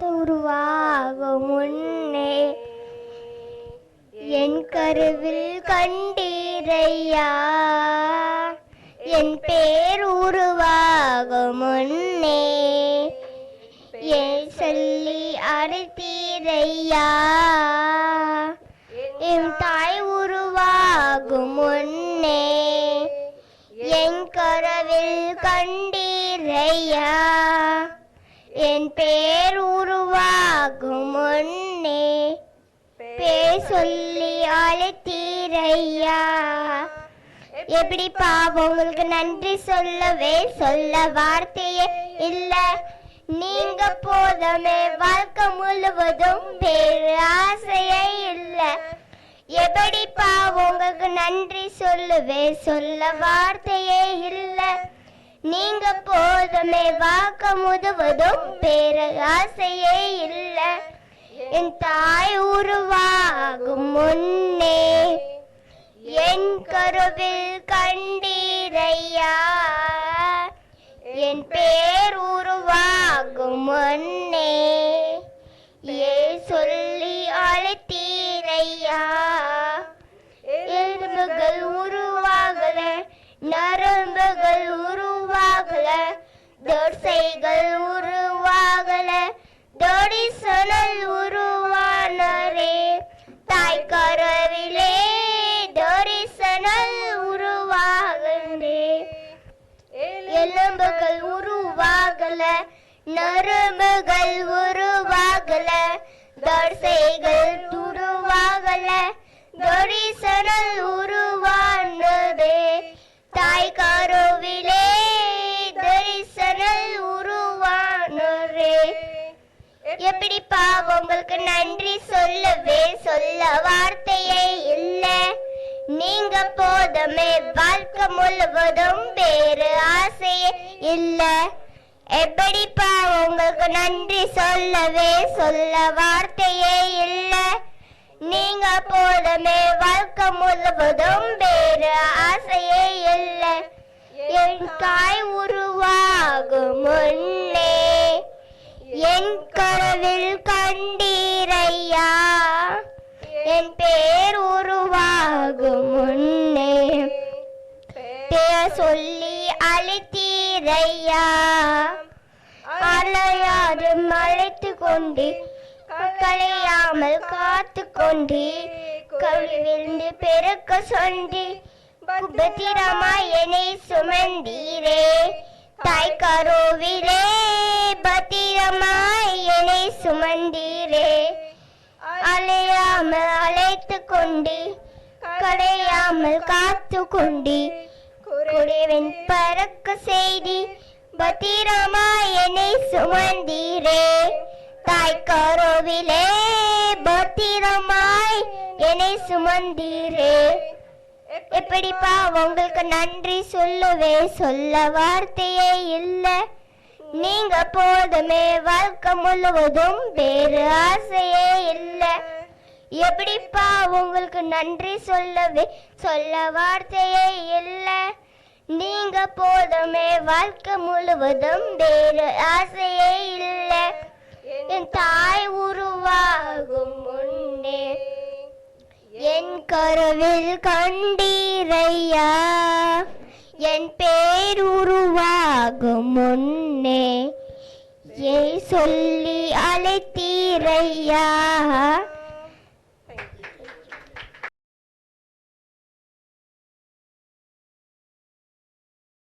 உருவாகும் முன்னே என் கருவில் கண்டீரையா, என் பேர் உருவாகும் முன்னே என் சொல்லி அழைத்தீரையா, என் தாய் உருவாகும் முன்னே என் கருவில் கண்டீரையா, என் பேர் உருவாகும் முன்னே பேர் சொல்லி அழைத்தீரையா. எப்படி பாவம் உங்களுக்கு நன்றி சொல்லவே சொல்ல வார்த்தையே இல்ல, நீங்க போதுமே வாழ்க்கை முழுவதும் பேரு ஆசையே இல்ல. எப்படி பாவம் உங்களுக்கு நன்றி சொல்லவே சொல்ல வார்த்தையே இல்ல, நீங்க போதுமே வாழ்க்கை முழுவதும் பேரு ஆசையே இல்ல. என் தாய் உருவாகும் முன்னே என் கருவில் கண்டீரையா, என் பேர் உருவாகும் முன்னே ஏ சொல்லி அழைத்தீரையா. எலும்புகள் உருவாகல, நரம்புகள் உருவாகல, தோசைகள் உருவாகல, தோடிசனல் உருவானரே தாய் கருவிலே தோடிசனல் உருவாகலே. எலும்புகள் உருவாகல, நரம்புகள் உருவாகல, தோசைகள் உருவாகல, தோடிசனல் உருவானதே தாய் கருவிலே தரிசனல் உருவானரே. எப்படி பாவம் உங்களுக்கு நன்றி சொல்லவே சொல்ல வார்த்தையே இல்ல, நீங்க போதுமே வாழ்க்கை முழுவதும் வேறு ஆசையே இல்ல. எப்படி பாவம் உங்களுக்கு நன்றி சொல்லவே சொல்ல வார்த்தையே இல்ல, நீங்க போதுமே வாழ்க்கை முழுவதும் வேறு ஆசையே இல்ல. என் தாய் உருவாகும் முன்னே என் கருவில் கண்டீரையா, என் பேர் உருவாகும் முன்னே பேர் சொல்லி அழைத்தீரையா. அலையாது அழைத்து கொண்டு களையாமல் காத்து கொண்டு கவிழ்ந்து பெருக்க சொந்தி பத்திரமாய் என்னை சுமந்தீரே தாய் கருவிலே பத்திரமாய் என்னை சுமந்தீரே. அலையாமல் அழைத்து கொண்டு களையாமல் காத்து கொண்டு குறைவன் பறக்க செய்தி பத்திரமாய் என்னை சுமந்தீரே தாய் கருவிலே பத்திரமாய் என்னை சுமந்தீரே. எப்படிப்பா உங்களுக்கு நன்றி சொல்லவே சொல்ல வார்த்தையே இல்ல, நீங்க போதுமே வாழ்க்கை முழுவதும் வேறு ஆசையே இல்ல. எப்படிப்பா உங்களுக்கு நன்றி சொல்லவே சொல்ல வார்த்தையே இல்ல, நீங்க போதுமே வாழ்க்கை முழுவதும் வேறு ஆசையே இல்ல. என் தாய் உருவாகும் முன்னே என் கருவில் கண்டீரையா, என் பேர் உருவாகும் முன்னே ஏ சொல்லி அழைத்தீரையா.